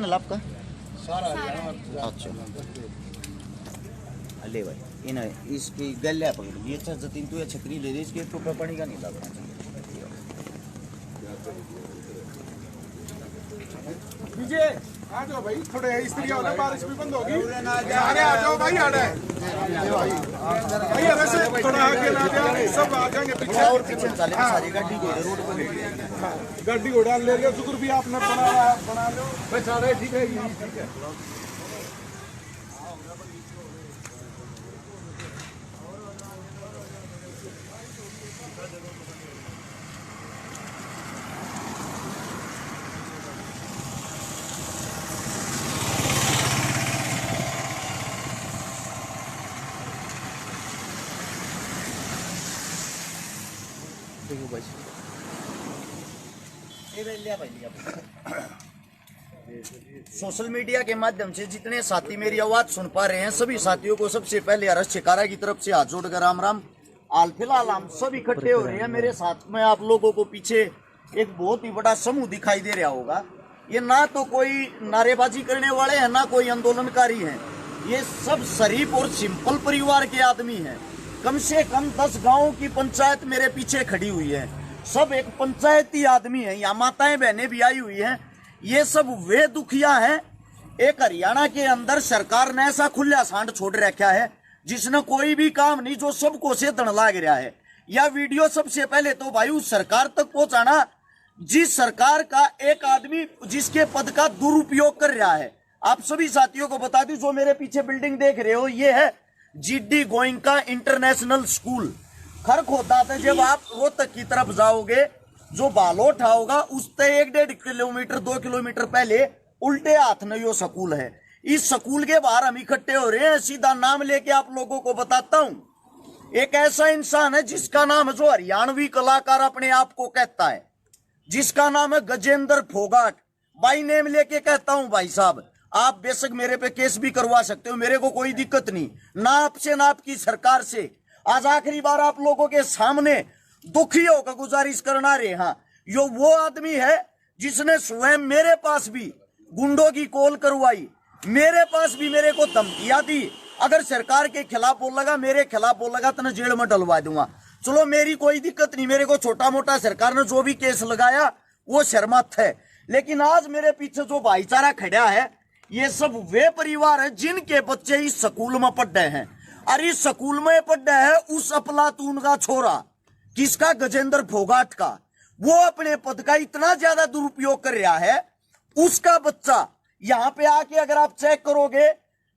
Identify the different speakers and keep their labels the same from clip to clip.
Speaker 1: Channel आपका?
Speaker 2: सारा।
Speaker 1: अच्छा ले भाई इन इसकी गल्या पकड़ ये अच्छा जतीन तू छकरी ले दे इसके टोपा पानी का नहीं लगना चाहिए।
Speaker 2: विजय आ जाओ भाई, थोड़े स्त्री वाला बारिश भी बंद होगी, आगे आ जाओ भाई, आड़े भैया वैसे थोड़ा आगे ना जाए, सब आ जाएंगे पीछे
Speaker 1: और पीछे चले सारी गाड़ी को रोड पे बैठ गए,
Speaker 2: गाड़ी को डाल ले लियो, शुक्र भी आपने बना लो भाई, सारे ठीक है ठीक है।
Speaker 1: सोशल मीडिया के माध्यम से जितने साथी मेरी आवाज सुन पा रहे हैं सभी साथियों को सबसे पहले अरस शिकारा की तरफ से हाथ जोड़कर राम राम। हाल फिलहाल हम सब इकट्ठे हो रहे हैं, मेरे साथ में आप लोगों को पीछे एक बहुत ही बड़ा समूह दिखाई दे रहा होगा। ये ना तो कोई नारेबाजी करने वाले हैं ना कोई आंदोलनकारी हैं, ये सब शरीफ और सिंपल परिवार के आदमी हैं। कम से कम 10 गाँव की पंचायत मेरे पीछे खड़ी हुई है, सब एक पंचायती आदमी है, यहाँ माताएं बहनें भी आई हुई हैं। ये सब वे दुखिया हैं। एक हरियाणा के अंदर सरकार ने ऐसा खुला सांड छोड़ रखा है जिसने कोई भी काम नहीं, जो सबको से दण लाग रहा है। यह वीडियो सबसे पहले तो भाई उस सरकार तक पहुंचाना जिस सरकार का एक आदमी जिसके पद का दुरुपयोग कर रहा है। आप सभी साथियों को बता दूं, जो मेरे पीछे बिल्डिंग देख रहे हो ये है GD Goenka international school. Kharkhoda से जब आप रोहतक की तरफ जाओगे, जो बालोट होगा उससे 1-1.5 किलोमीटर 2 किलोमीटर पहले उल्टे हाथ में यो स्कूल है। इस स्कूल के बाहर हम इकट्ठे हो रहे हैं। सीधा नाम लेके आप लोगों को बताता हूं। एक ऐसा इंसान है जिसका नाम है, जो हरियाणवी कलाकार अपने आप को कहता है, जिसका नाम है गजेंद्र फोगाट। बाई नेम लेके कहता हूं भाई साहब, आप बेशक मेरे पे केस भी करवा सकते हो, मेरे को कोई दिक्कत नहीं, ना आपसे ना आपकी सरकार से। आज आखिरी बार आप लोगों के सामने दुखी होकर गुजारिश करना रहे। हाँ, यो वो आदमी है जिसने स्वयं मेरे पास भी गुंडों की कॉल करवाई, मेरे पास भी मेरे को धमकियां दी, अगर सरकार के खिलाफ बोलेगा, मेरे खिलाफ बोलेगा तो जेल में डलवा दूंगा। चलो मेरी कोई दिक्कत नहीं, मेरे को छोटा मोटा सरकार ने जो भी केस लगाया वो शर्मत है। लेकिन आज मेरे पीछे जो भाईचारा खड़ा है, ये सब वे परिवार है जिनके बच्चे इस स्कूल में पढ़ रहे हैं। और इस स्कूल में पढ़ रहे हैं उस अफलातून का छोरा, किसका? गजेंद्र फोगाट का। वो अपने पद का इतना ज्यादा दुरुपयोग कर रहा है, उसका बच्चा यहाँ पे आके अगर आप चेक करोगे,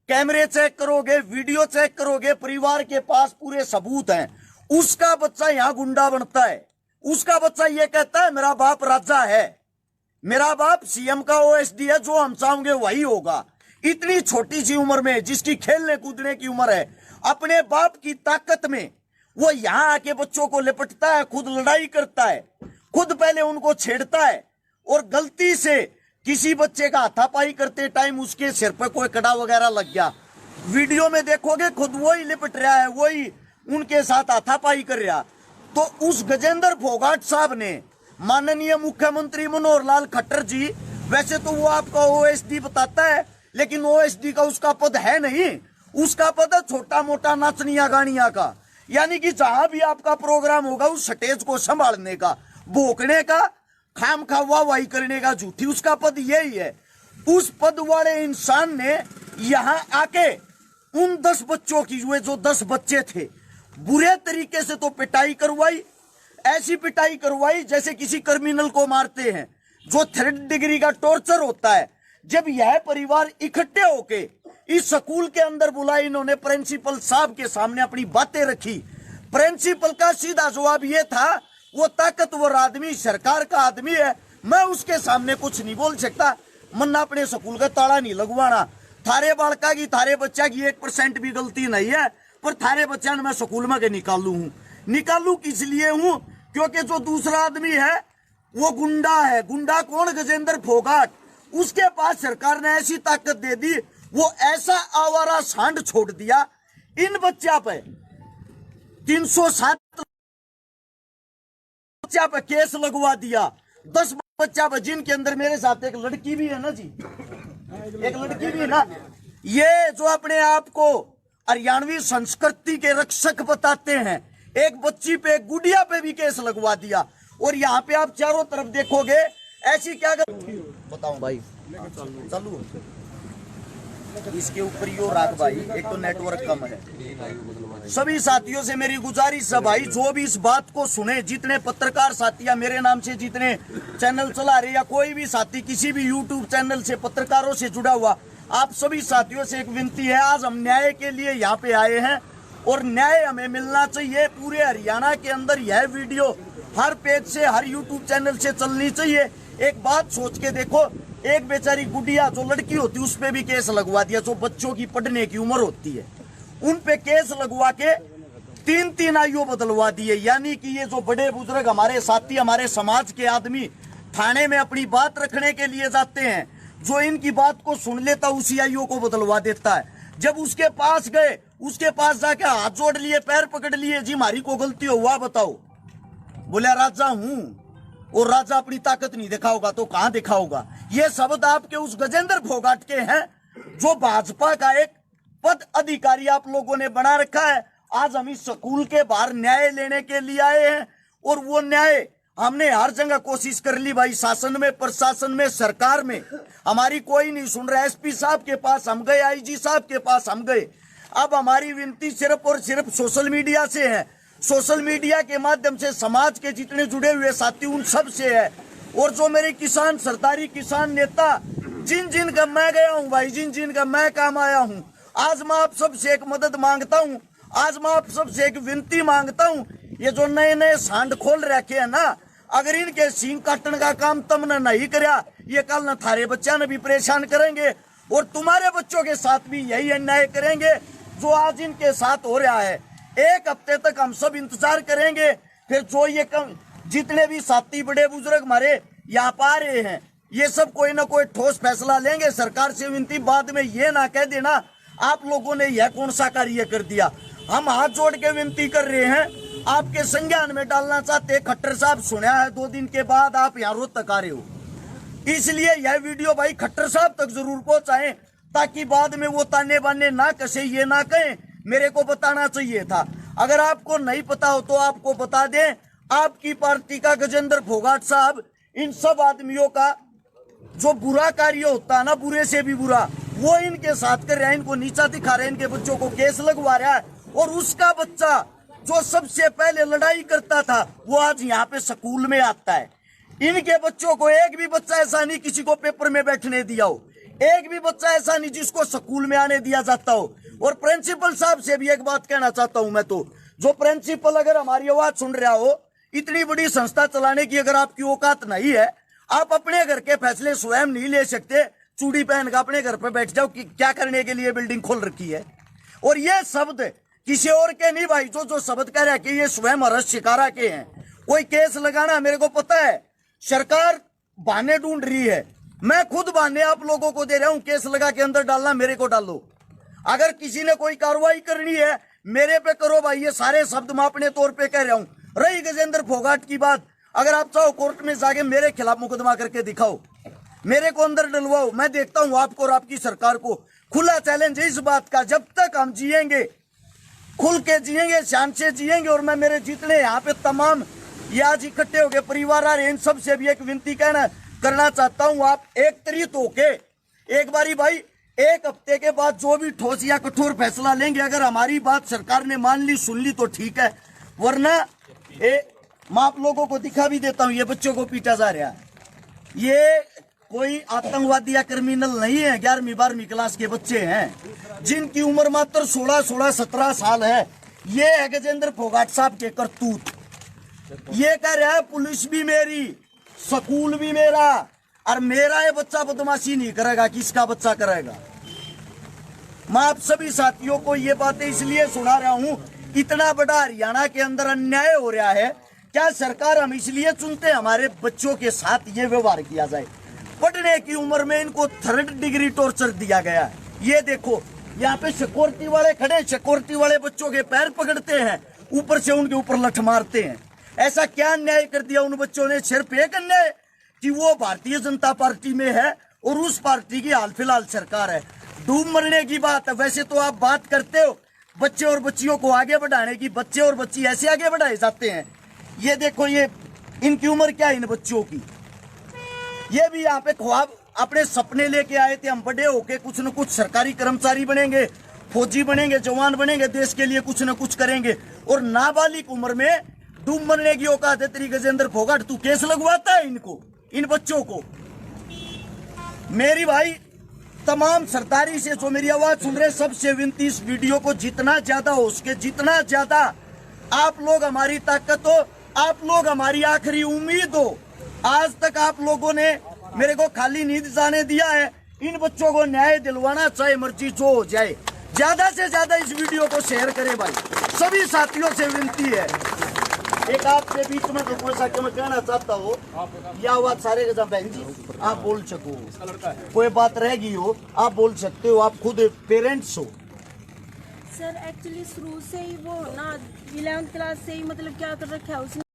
Speaker 1: कैमरे चेक करोगे, वीडियो चेक करोगे, परिवार के पास पूरे सबूत हैं, उसका बच्चा यहाँ गुंडा बनता है। उसका बच्चा ये कहता है मेरा बाप राजा है, मेरा बाप सीएम का ओएसडी है, जो हम चाहेंगे वही होगा। इतनी छोटी सी उम्र में, जिसकी खेलने कूदने की उम्र है, अपने बाप की ताकत में वो यहां आके बच्चों को लिपटता है, खुद लड़ाई करता है, खुद पहले उनको छेड़ता है, और गलती से किसी बच्चे का हाथापाई करते टाइम उसके सिर पर कोई कड़ा वगैरह लग गया, वीडियो में देखोगे खुद वही लिपट रहा है, वही उनके साथ हाथापाई कर रहा। तो उस गजेंद्र फोगाट साहब ने माननीय मुख्यमंत्री मनोहर लाल खट्टर जी, वैसे तो वो आपका ओएसडी बताता है, लेकिन ओएसडी का उसका पद है नहीं, उसका पद है छोटा मोटा नाचनिया गानिया का। यानी कि जहां भी आपका प्रोग्राम होगा उस स्टेज को संभालने का, भोंकने का, खाम खा वाहवाही करने का, झूठी, उसका पद यही है। उस पद वाले इंसान ने यहां आके उन 10 बच्चों की, जो 10 बच्चे थे, बुरे तरीके से तो पिटाई करवाई, ऐसी पिटाई करवाई जैसे किसी क्रिमिनल को मारते हैं, जो 3rd डिग्री का टॉर्चर होता है। जब यह परिवार इकट्ठे होके इस स्कूल के अंदर बुलाए, इन्होंने प्रिंसिपल साहब के सामने अपनी बातें रखी। प्रिंसिपल का सीधा जवाब ये था, वो ताकतवर आदमी सरकार का आदमी है, मैं उसके सामने कुछ नहीं बोल सकता, मन्ना अपने स्कूल का ताला नहीं लगवाना, थारे बालका की, थारे बच्चा की 1% भी गलती नहीं है, पर थारे बच्चा ने मैं स्कूल में के निकालू हूं। निकालू किस लिए हूं? क्योंकि जो दूसरा आदमी है वो गुंडा है। गुंडा कौन? गजेंद्र फोगाट। उसके पास सरकार ने ऐसी ताकत दे दी, वो ऐसा आवारा सांड छोड़ दिया, इन बच्चा पे 307 बच्चा पे केस लगवा दिया, 10 बच्चा पे, जिनके अंदर मेरे साथ एक लड़की भी है ना जी, एक लड़की भी ना, ये जो अपने आप को हरियाणवी संस्कृति के रक्षक बताते हैं, एक बच्ची पे, एक गुड़िया पे भी केस लगवा दिया। और यहाँ पे आप चारों तरफ देखोगे ऐसी क्या बताऊं भाई, चालू इसके ऊपर यो राख भाई, एक तो नेटवर्क कम है। सभी साथियों से मेरी गुजारिश है भाई, जो भी इस बात को सुने, जितने पत्रकार साथियां मेरे नाम से जितने चैनल चला रहे, या कोई भी साथी किसी भी यूट्यूब चैनल से पत्रकारों से जुड़ा हुआ, आप सभी साथियों से एक विनती है, आज हम न्याय के लिए यहाँ पे आए हैं और न्याय हमें मिलना चाहिए। पूरे हरियाणा के अंदर यह वीडियो हर पेज से, हर यूट्यूब चैनल से चलनी चाहिए। एक बात सोच के देखो, एक बेचारी गुड़िया जो लड़की होती है उस पे भी केस लगवा दिया, जो बच्चों की पढ़ने की उम्र होती है उन पे केस लगवा के 3-3 आयु बदलवा दिए। यानी कि ये जो बड़े बुजुर्ग हमारे साथी, हमारे समाज के आदमी थाने में अपनी बात रखने के लिए जाते हैं, जो इनकी बात को सुन लेता उसी आयु को बदलवा देता है। जब उसके पास गए, उसके पास जाके हाथ जोड़ लिए, पैर पकड़ लिए, जी हमारी को गलती हुआ बताओ, बोला राजा हूं, और राजा अपनी ताकत नहीं दिखाओगा तो कहां दिखाओगा। ये शब्द आपके उस गजेंद्र फोगाट के हैं जो भाजपा का एक पद अधिकारी आप लोगों ने बना रखा है। आज हम इस स्कूल के बाहर न्याय लेने के लिए आए हैं और वो न्याय हमने हर जगह कोशिश कर ली भाई, शासन में, प्रशासन में, सरकार में, हमारी कोई नहीं सुन रहा। एसपी साहब के पास हम गए, आईजी साहब के पास हम गए। अब हमारी विनती सिर्फ और सिर्फ सोशल मीडिया से है, सोशल मीडिया के माध्यम से समाज के जितने जुड़े हुए साथी उन सब से है। और जो मेरे किसान, सरदारी किसान नेता, जिन जिन का मैं गया हूं भाई, जिन जिन का मैं काम आया हूं, आज मैं आप सबसे एक मदद मांगता हूं, आज मैं आप सबसे एक विनती मांगता हूं। ये जो नए नए सांड खोल रखे हैं ना, अगर इनके सींग काटने का काम तुमने नहीं कराया, ये कल न थारे बच्चा ने भी परेशान करेंगे और तुम्हारे बच्चों के साथ भी यही अन्याय करेंगे जो आज इनके साथ हो रहा है। एक हफ्ते तक हम सब इंतजार करेंगे, फिर जो ये जितने भी साथी बड़े बुजुर्ग हमारे यहाँ पा रहे हैं, ये सब कोई ना कोई ठोस फैसला लेंगे। सरकार से विनती, बाद में ये ना कह देना आप लोगों ने यह कौन सा कार्य कर दिया। हम हाथ जोड़ के विनती कर रहे हैं, आपके संज्ञान में डालना चाहते। खट्टर साहब सुना है 2 दिन के बाद आप यहाँ रोज तक आ रहे हो, इसलिए यह वीडियो भाई खट्टर साहब तक जरूर पहुंचाएं, ताकि बाद में वो ताने बाने ना कसे, ये ना कहें मेरे को बताना चाहिए था। अगर आपको नहीं पता हो तो आपको बता दें, आपकी पार्टी का गजेंद्र फोगाट साहब इन सब आदमियों का जो बुरा कार्य होता है ना, बुरे से भी बुरा, वो इनके साथ कर रहा है, इनको नीचा दिखा रहा है, इनके बच्चों को केस लगवा रहा है। और उसका बच्चा जो सबसे पहले लड़ाई करता था वो आज यहाँ पे स्कूल में आता है। इनके बच्चों को एक भी बच्चा ऐसा नहीं किसी को पेपर में बैठने दिया हो, एक भी बच्चा ऐसा नहीं जिसको स्कूल में आने दिया जाता हो। और प्रिंसिपल साहब से भी एक बात कहना चाहता हूं मैं, तो जो प्रिंसिपल अगर हमारी आवाज सुन रहा हो, इतनी बड़ी संस्था चलाने की अगर आपकी औकात नहीं है, आप अपने घर के फैसले स्वयं नहीं ले सकते, चूड़ी पहन कर अपने घर पे बैठ जाओ कि क्या करने के लिए बिल्डिंग खोल रखी है। और ये शब्द किसी और के नहीं भाई, जो शब्द कह रहा है कि ये स्वयं हर्ष शिकारा के हैं। कोई केस लगाना, मेरे को पता है सरकार बहाने ढूंढ रही है, मैं खुद बहाने आप लोगों को दे रहा हूं, केस लगा के अंदर डालना मेरे को डालो। अगर किसी ने कोई कार्रवाई करनी है मेरे पे करो भाई, ये सारे शब्द मैं अपने तौर पे कह रहा हूं। रही गजेंद्र फोगाट की बात, अगर आप चाहो कोर्ट में जाके मेरे खिलाफ मुकदमा करके दिखाओ, मेरे को अंदर डलवाओ, मैं देखता हूं आपको और आपकी सरकार को। खुला चैलेंज है इस बात का, जब तक हम जिएंगे, खुल के जिएंगे, शान से जिएंगे। और मैं मेरे जितने यहाँ पे तमाम ये आज इकट्ठे हो गए परिवार आ रहे, इन सब से भी एक विनती करना चाहता हूँ, आप एक तरीत होके एक बारी भाई, एक हफ्ते के बाद जो भी ठोस या कठोर फैसला लेंगे, अगर हमारी बात सरकार ने मान ली, सुन ली तो ठीक है, वरना मैं आप लोगों को दिखा भी देता हूँ, ये बच्चों को पीटा जा रहा है, ये कोई आतंकवादी या क्रिमिनल नहीं है, 11वीं 12वीं क्लास के बच्चे हैं जिनकी उम्र मात्र 16-17 साल है। ये है गजेंद्र फोगाट साहब के करतूत। ये कह रहा है पुलिस भी मेरी, स्कूल भी मेरा, और मेरा ये बच्चा बदमाशी नहीं करेगा, किसका बच्चा करेगा। मैं आप सभी साथियों को ये बातें इसलिए सुना रहा हूं, इतना बड़ा हरियाणा के अंदर अन्याय हो रहा है, क्या सरकार हम इसलिए चुनते हैं हमारे बच्चों के साथ ये व्यवहार किया जाए। पढ़ने की उम्र में इनको 3rd डिग्री टॉर्चर दिया गया है। ये देखो यहाँ पे सिक्योरिटी वाले खड़े, सिक्योरिटी वाले बच्चों के पैर पकड़ते हैं, ऊपर से उनके ऊपर लठ मारते हैं। ऐसा क्या अन्याय कर दिया उन बच्चों ने? सिर्फ एक अन्याय कि वो भारतीय जनता पार्टी में है और उस पार्टी की हाल फिलहाल सरकार है। डूब मरने की बात है। वैसे तो आप बात करते हो बच्चे और बच्चियों को आगे बढ़ाने की, बच्चे और बच्ची ऐसे आगे बढ़ाए जाते हैं। ये देखो, ये इनकी उम्र क्या है इन बच्चों की। ये भी यहाँ पे ख्वाब अपने सपने लेके आए थे, हम बड़े होके कुछ न कुछ सरकारी कर्मचारी बनेंगे, फौजी बनेंगे, जवान बनेंगे, देश के लिए कुछ न कुछ करेंगे। और नाबालिग उम्र में डूब मरने की औकात है तेरी गजेंद्र फोगाट। तू केस लगवाता है इनको, इन बच्चों को। मेरी भाई तमाम सरदारी से जो मेरी आवाज सुन रहे, सबसे विनती, इस वीडियो को जितना ज्यादा हो सके, जितना ज्यादा आप लोग हमारी ताकत हो, आप लोग हमारी आखिरी उम्मीद हो। आज तक आप लोगों ने मेरे को खाली नींद जाने दिया है। इन बच्चों को न्याय दिलवाना, चाहे मर्जी जो हो जाए। ज्यादा से ज्यादा इस वीडियो को शेयर करें भाई, सभी साथियों से विनती है। एक आपके बीच में तो कोई सा कि मैं कहना चाहता हूँ, यह आवाज सारे के साथ बहन जी आप बोल सको, कोई बात रहेगी हो आप बोल सकते हो, आप खुद पेरेंट्स हो।
Speaker 3: सर एक्चुअली शुरू से ही वो ना 11th क्लास से ही मतलब क्या कर रखा है उसने।